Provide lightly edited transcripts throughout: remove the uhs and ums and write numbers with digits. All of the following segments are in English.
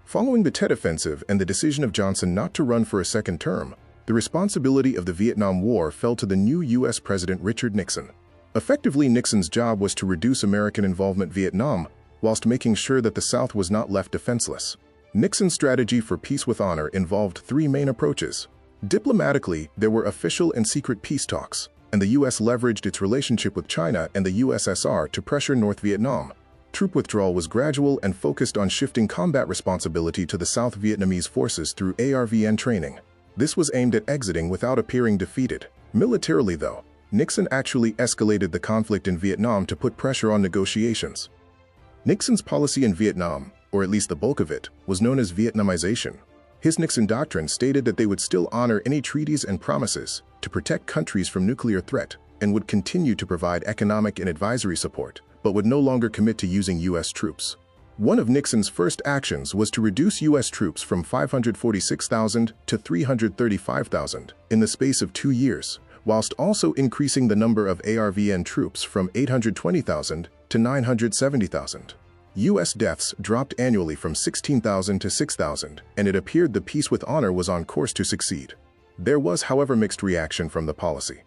Following the Tet Offensive and the decision of Johnson not to run for a second term, the responsibility of the Vietnam War fell to the new U.S. President Richard Nixon. Effectively, Nixon's job was to reduce American involvement in Vietnam whilst making sure that the South was not left defenseless. Nixon's strategy for peace with honor involved three main approaches. Diplomatically, there were official and secret peace talks, and the U.S. leveraged its relationship with China and the USSR to pressure North Vietnam. Troop withdrawal was gradual and focused on shifting combat responsibility to the South Vietnamese forces through ARVN training. This was aimed at exiting without appearing defeated. Militarily, though, Nixon actually escalated the conflict in Vietnam to put pressure on negotiations. Nixon's policy in Vietnam, or at least the bulk of it, was known as Vietnamisation. His Nixon Doctrine stated that they would still honor any treaties and promises to protect countries from nuclear threat and would continue to provide economic and advisory support, but would no longer commit to using U.S. troops. One of Nixon's first actions was to reduce U.S. troops from 546,000 to 335,000 in the space of 2 years, whilst also increasing the number of ARVN troops from 820,000 to 970,000. U.S. deaths dropped annually from 16,000 to 6,000, and it appeared the peace with honor was on course to succeed. There was, however, mixed reaction from the policy.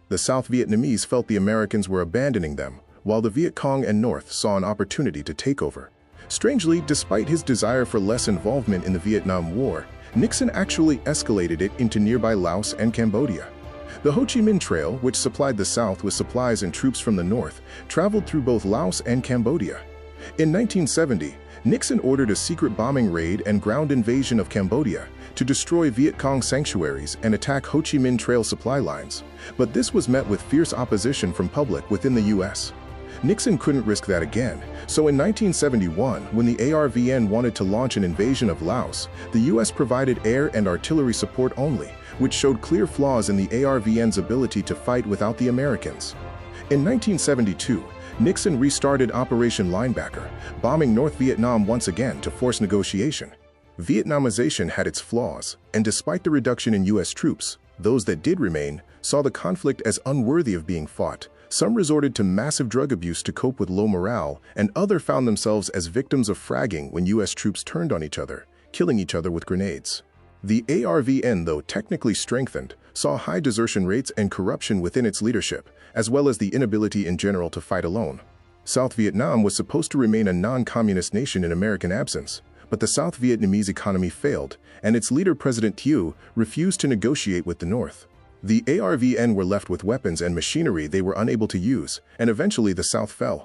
The South Vietnamese felt the Americans were abandoning them, while the Viet Cong and North saw an opportunity to take over. Strangely, despite his desire for less involvement in the Vietnam War, Nixon actually escalated it into nearby Laos and Cambodia. The Ho Chi Minh Trail, which supplied the South with supplies and troops from the North, traveled through both Laos and Cambodia. In 1970, Nixon ordered a secret bombing raid and ground invasion of Cambodia to destroy Viet Cong sanctuaries and attack Ho Chi Minh Trail supply lines, but this was met with fierce opposition from public within the U.S. Nixon couldn't risk that again, so in 1971, when the ARVN wanted to launch an invasion of Laos, the U.S. provided air and artillery support only, which showed clear flaws in the ARVN's ability to fight without the Americans. In 1972, Nixon restarted Operation Linebacker, bombing North Vietnam once again to force negotiation. Vietnamisation had its flaws, and despite the reduction in U.S. troops, those that did remain saw the conflict as unworthy of being fought. Some resorted to massive drug abuse to cope with low morale, and others found themselves as victims of fragging when U.S. troops turned on each other, killing each other with grenades. The ARVN, though technically strengthened, saw high desertion rates and corruption within its leadership, as well as the inability in general to fight alone. South Vietnam was supposed to remain a non-communist nation in American absence, but the South Vietnamese economy failed, and its leader, President Thieu, refused to negotiate with the North. The ARVN were left with weapons and machinery they were unable to use, and eventually the South fell.